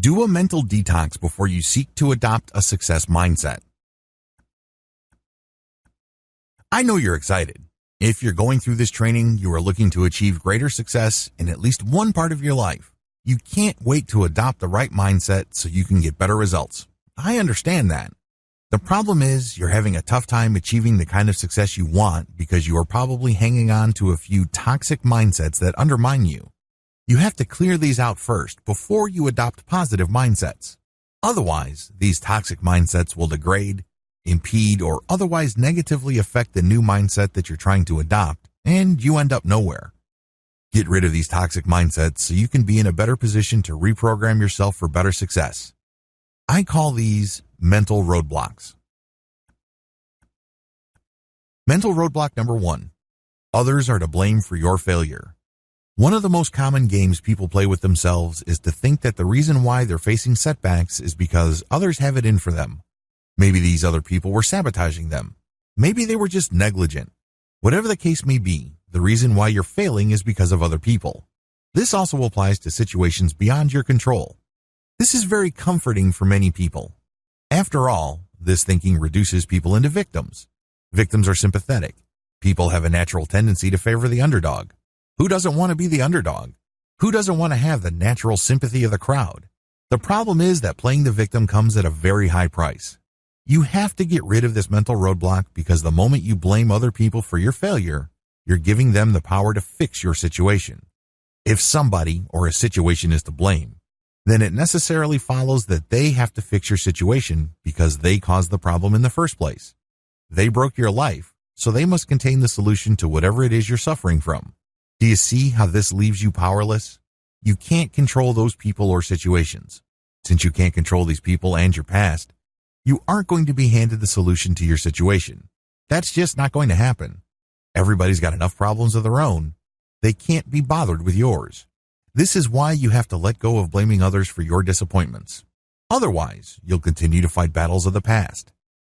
Do a mental detox before you seek to adopt a success mindset. I know you're excited. If you're going through this training, you are looking to achieve greater success in at least one part of your life. You can't wait to adopt the right mindset so you can get better results. I understand that. The problem is you're having a tough time achieving the kind of success you want because you are probably hanging on to a few toxic mindsets that undermine you. You have to clear these out first before you adopt positive mindsets. Otherwise, these toxic mindsets will degrade, impede, or otherwise negatively affect the new mindset that you're trying to adopt, and you end up nowhere. Get rid of these toxic mindsets so you can be in a better position to reprogram yourself for better success. I call these mental roadblocks. Mental roadblock number 1. Others are to blame for your failure. One of the most common games people play with themselves is to think that the reason why they're facing setbacks is because others have it in for them. Maybe these other people were sabotaging them. Maybe they were just negligent. Whatever the case may be, the reason why you're failing is because of other people. This also applies to situations beyond your control. This is very comforting for many people. After all, this thinking reduces people into victims. Victims are sympathetic. People have a natural tendency to favor the underdog. Who doesn't want to be the underdog? Who doesn't want to have the natural sympathy of the crowd? The problem is that playing the victim comes at a very high price. You have to get rid of this mental roadblock because the moment you blame other people for your failure, you're giving them the power to fix your situation. If somebody or a situation is to blame, then it necessarily follows that they have to fix your situation because they caused the problem in the first place. They broke your life, so they must contain the solution to whatever it is you're suffering from. Do you see how this leaves you powerless? You can't control those people or situations. Since you can't control these people and your past, you aren't going to be handed the solution to your situation. That's just not going to happen. Everybody's got enough problems of their own. They can't be bothered with yours. This is why you have to let go of blaming others for your disappointments. Otherwise, you'll continue to fight battles of the past.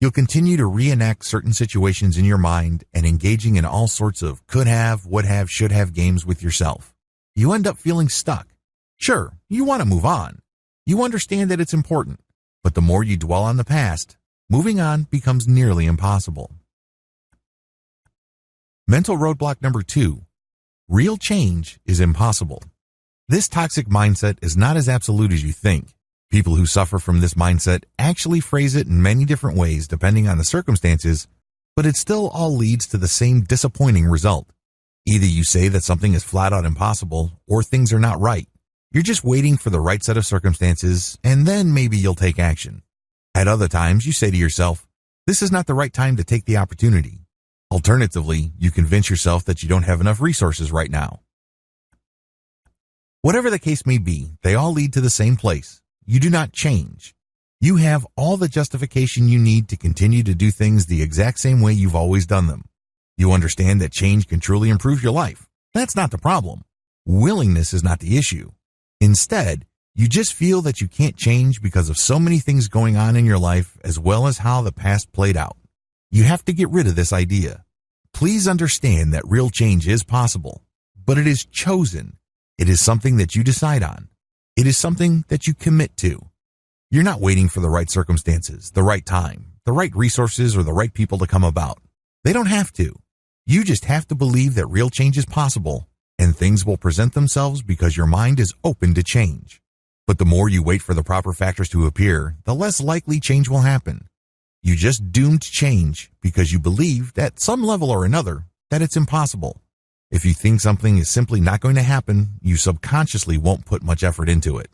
You'll continue to reenact certain situations in your mind and engaging in all sorts of could have, would have, should have games with yourself. You end up feeling stuck. Sure, you want to move on. You understand that it's important, but the more you dwell on the past, moving on becomes nearly impossible. Mental roadblock number 2. Real change is impossible. This toxic mindset is not as absolute as you think. People who suffer from this mindset actually phrase it in many different ways depending on the circumstances, but it still all leads to the same disappointing result. Either you say that something is flat out impossible or things are not right. You're just waiting for the right set of circumstances, and then maybe you'll take action. At other times, you say to yourself, this is not the right time to take the opportunity. Alternatively, you convince yourself that you don't have enough resources right now. Whatever the case may be, they all lead to the same place. You do not change. You have all the justification you need to continue to do things the exact same way you've always done them. You understand that change can truly improve your life. That's not the problem. Willingness is not the issue. Instead, you just feel that you can't change because of so many things going on in your life as well as how the past played out. You have to get rid of this idea. Please understand that real change is possible, but it is chosen. It is something that you decide on. It is something that you commit to. You're not waiting for the right circumstances, the right time, the right resources, or the right people to come about. They don't have to. You just have to believe that real change is possible, and things will present themselves because your mind is open to change. But the more you wait for the proper factors to appear, the less likely change will happen. You just doomed change because you believed at some level or another that it's impossible. If you think something is simply not going to happen, you subconsciously won't put much effort into it.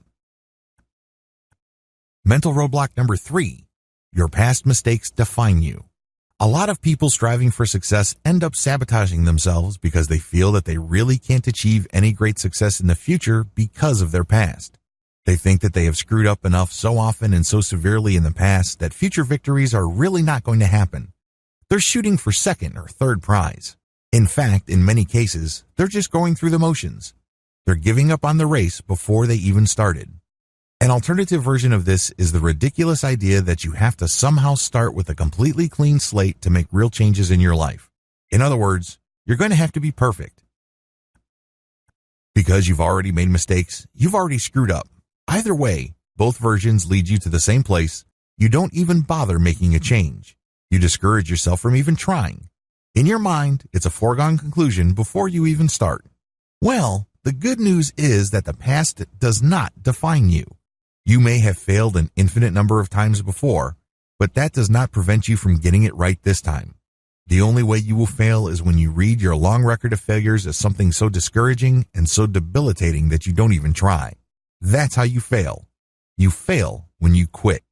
Mental roadblock number 3. Your past mistakes define you. A lot of people striving for success end up sabotaging themselves because they feel that they really can't achieve any great success in the future because of their past. They think that they have screwed up enough so often and so severely in the past that future victories are really not going to happen. They're shooting for second or third prize. In fact, in many cases, they're just going through the motions. They're giving up on the race before they even started. An alternative version of this is the ridiculous idea that you have to somehow start with a completely clean slate to make real changes in your life. In other words, you're going to have to be perfect. Because you've already made mistakes, you've already screwed up. Either way, Both versions lead you to the same place. You don't even bother making a change. You discourage yourself from even trying. In your mind, it's a foregone conclusion before you even start. Well, the good news is that the past does not define you. You may have failed an infinite number of times before, but that does not prevent you from getting it right this time. The only way you will fail is when you read your long record of failures as something so discouraging and so debilitating that you don't even try. That's how you fail. You fail when you quit.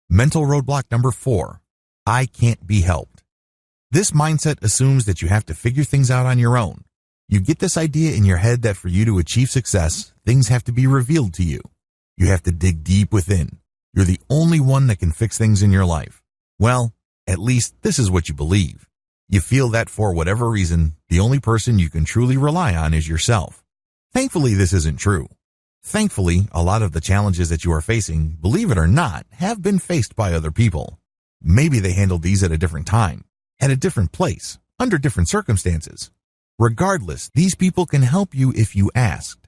Mental roadblock number 4. I can't be helped. This mindset assumes that you have to figure things out on your own. You get this idea in your head that for you to achieve success, things have to be revealed to you. You have to dig deep within. You're the only one that can fix things in your life. Well, at least this is what you believe. You feel that for whatever reason, the only person you can truly rely on is yourself. Thankfully, this isn't true. Thankfully, a lot of the challenges that you are facing, believe it or not, have been faced by other people. Maybe they handled these at a different time, at a different place, under different circumstances. Regardless, these people can help you if you asked.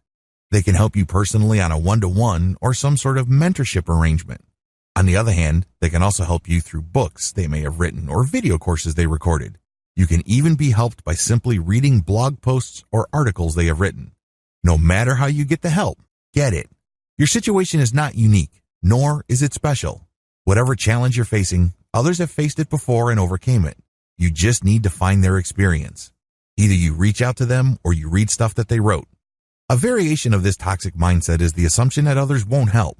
They can help you personally on a one-to-one or some sort of mentorship arrangement. On the other hand, they can also help you through books they may have written or video courses they recorded. You can even be helped by simply reading blog posts or articles they have written. No matter how you get the help, get it. Your situation is not unique, nor is it special. Whatever challenge you're facing, others have faced it before and overcame it. You just need to find their experience. Either you reach out to them or you read stuff that they wrote. A variation of this toxic mindset is the assumption that others won't help.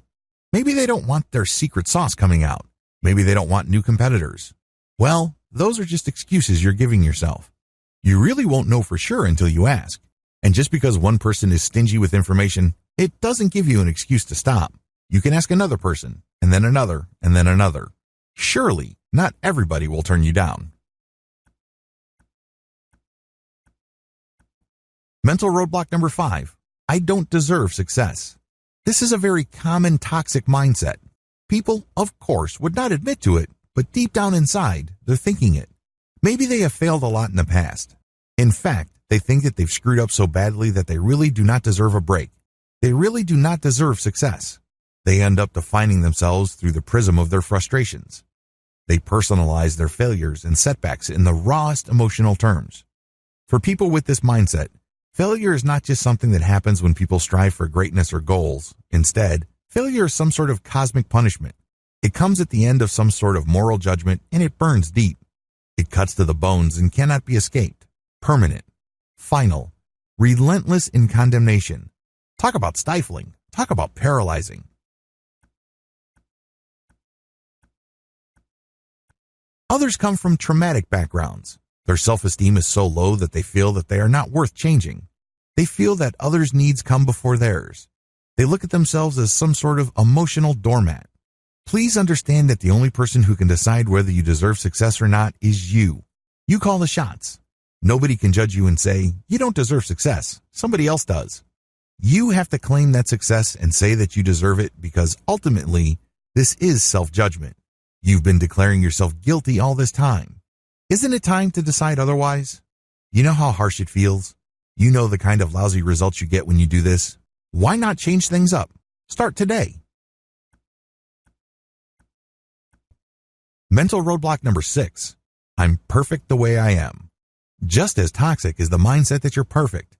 Maybe they don't want their secret sauce coming out. Maybe they don't want new competitors. Well, those are just excuses you're giving yourself. You really won't know for sure until you ask. And just because one person is stingy with information, it doesn't give you an excuse to stop. You can ask another person, and then another, and then another. Surely, not everybody will turn you down. Mental roadblock number 5. I don't deserve success. This is a very common toxic mindset. People, of course, would not admit to it, but deep down inside, they're thinking it. Maybe they have failed a lot in the past. In fact, they think that they've screwed up so badly that they really do not deserve a break. They really do not deserve success. They end up defining themselves through the prism of their frustrations. They personalize their failures and setbacks in the rawest emotional terms. For people with this mindset, failure is not just something that happens when people strive for greatness or goals. Instead, failure is some sort of cosmic punishment. It comes at the end of some sort of moral judgment, and it burns deep. It cuts to the bones and cannot be escaped. Permanent. Final. Relentless in condemnation. Talk about stifling. Talk about paralyzing. Others come from traumatic backgrounds. Their self-esteem is so low that they feel that they are not worth changing. They feel that others' needs come before theirs. They look at themselves as some sort of emotional doormat. Please understand that the only person who can decide whether you deserve success or not is you. You call the shots. Nobody can judge you and say, you don't deserve success. Somebody else does. You have to claim that success and say that you deserve it because ultimately, this is self-judgment. You've been declaring yourself guilty all this time. Isn't it time to decide otherwise? You know how harsh it feels? You know the kind of lousy results you get when you do this? Why not change things up? Start today. Mental roadblock number 6. I'm perfect the way I am. Just as toxic is the mindset that you're perfect.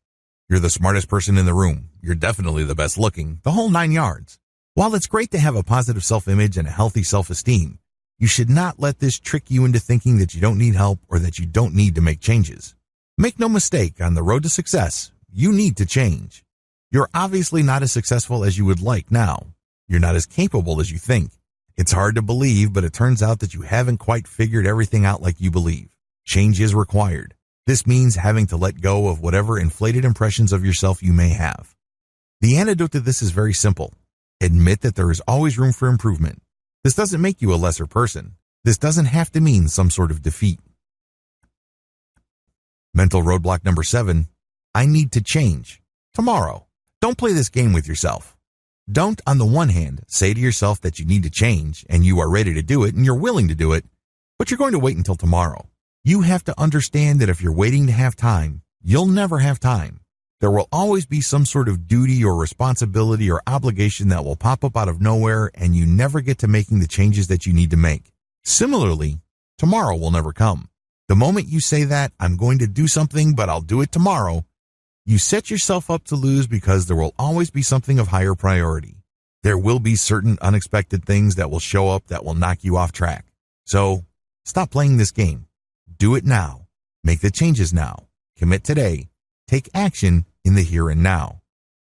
You're the smartest person in the room. You're definitely the best looking, the whole 9 yards. While it's great to have a positive self-image and a healthy self-esteem, you should not let this trick you into thinking that you don't need help or that you don't need to make changes. Make no mistake, on the road to success, you need to change. You're obviously not as successful as you would like now. You're not as capable as you think. It's hard to believe, but it turns out that you haven't quite figured everything out like you believe. Change is required. This means having to let go of whatever inflated impressions of yourself you may have. The antidote to this is very simple. Admit that there is always room for improvement. This doesn't make you a lesser person. This doesn't have to mean some sort of defeat. Mental roadblock number 7. I need to change. Tomorrow. Don't play this game with yourself. Don't, on the one hand, say to yourself that you need to change and you are ready to do it and you're willing to do it, but you're going to wait until tomorrow. You have to understand that if you're waiting to have time, you'll never have time. There will always be some sort of duty or responsibility or obligation that will pop up out of nowhere, and you never get to making the changes that you need to make. Similarly, tomorrow will never come. The moment you say that, I'm going to do something, but I'll do it tomorrow, you set yourself up to lose, because there will always be something of higher priority. There will be certain unexpected things that will show up that will knock you off track. So, stop playing this game. Do it now. Make the changes now. Commit today. Take action in the here and now.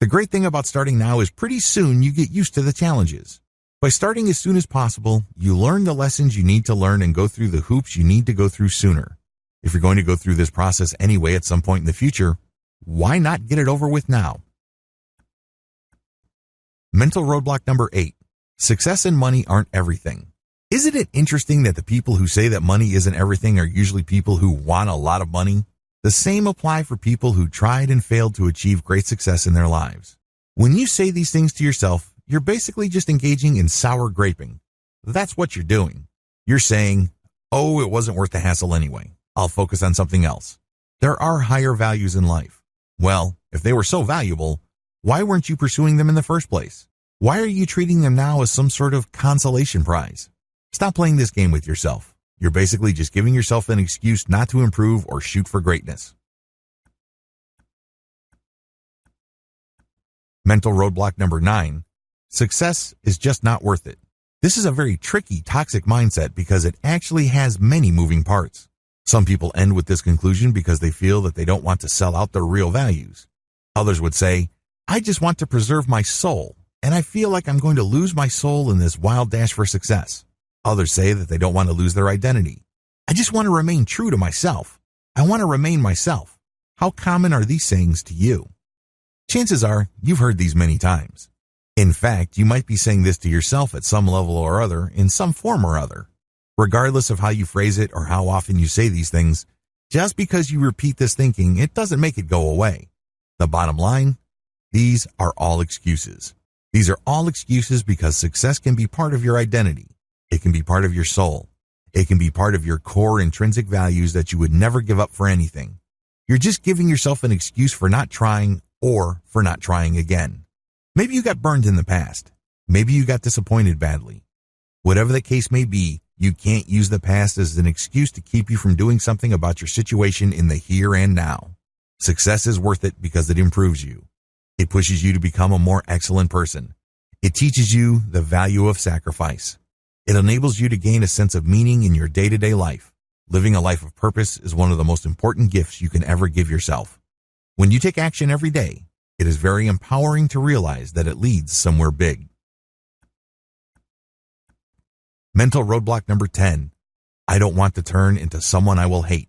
The great thing about starting now is pretty soon you get used to the challenges. By starting as soon as possible, you learn the lessons you need to learn and go through the hoops you need to go through sooner. If you're going to go through this process anyway at some point in the future, why not get it over with now? Mental roadblock number 8. Success and money aren't everything. Isn't it interesting that the people who say that money isn't everything are usually people who want a lot of money? The same apply for people who tried and failed to achieve great success in their lives. When you say these things to yourself, you're basically just engaging in sour graping. That's what you're doing. You're saying, oh, it wasn't worth the hassle anyway. I'll focus on something else. There are higher values in life. Well, if they were so valuable, why weren't you pursuing them in the first place? Why are you treating them now as some sort of consolation prize? Stop playing this game with yourself. You're basically just giving yourself an excuse not to improve or shoot for greatness. Mental roadblock number 9. Success is just not worth it. This is a very tricky, toxic mindset because it actually has many moving parts. Some people end with this conclusion because they feel that they don't want to sell out their real values. Others would say, I just want to preserve my soul, and I feel like I'm going to lose my soul in this wild dash for success. Others say that they don't want to lose their identity. I just want to remain true to myself. I want to remain myself. How common are these sayings to you? Chances are you've heard these many times. In fact, you might be saying this to yourself at some level or other, in some form or other. Regardless of how you phrase it or how often you say these things, just because you repeat this thinking, it doesn't make it go away. The bottom line, these are all excuses. These are all excuses because success can be part of your identity. It can be part of your soul. It can be part of your core intrinsic values that you would never give up for anything. You're just giving yourself an excuse for not trying or for not trying again. Maybe you got burned in the past. Maybe you got disappointed badly. Whatever the case may be, you can't use the past as an excuse to keep you from doing something about your situation in the here and now. Success is worth it because it improves you. It pushes you to become a more excellent person. It teaches you the value of sacrifice. It enables you to gain a sense of meaning in your day-to-day life. Living a life of purpose is one of the most important gifts you can ever give yourself. When you take action every day, it is very empowering to realize that it leads somewhere big. Mental roadblock number 10. I don't want to turn into someone I will hate.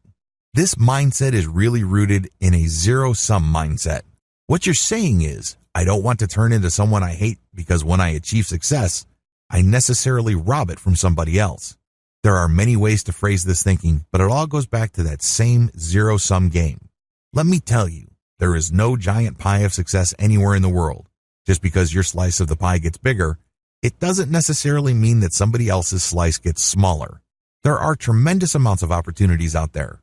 This mindset is really rooted in a zero-sum mindset. What you're saying is, I don't want to turn into someone I hate because when I achieve success, I necessarily rob it from somebody else. There are many ways to phrase this thinking, but it all goes back to that same zero-sum game. Let me tell you, there is no giant pie of success anywhere in the world. Just because your slice of the pie gets bigger, it doesn't necessarily mean that somebody else's slice gets smaller. There are tremendous amounts of opportunities out there.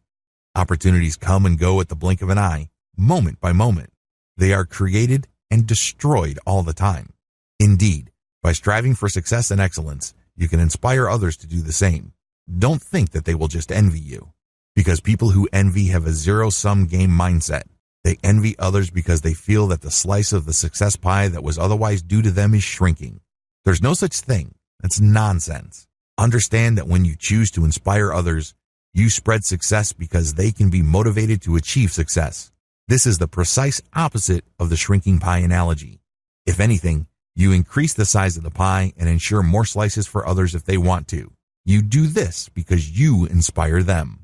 Opportunities come and go at the blink of an eye, moment by moment. They are created and destroyed all the time. Indeed, by striving for success and excellence, you can inspire others to do the same. Don't think that they will just envy you. Because people who envy have a zero-sum game mindset. They envy others because they feel that the slice of the success pie that was otherwise due to them is shrinking. There's no such thing. That's nonsense. Understand that when you choose to inspire others, you spread success because they can be motivated to achieve success. This is the precise opposite of the shrinking pie analogy. If anything, you increase the size of the pie and ensure more slices for others if they want to. You do this because you inspire them.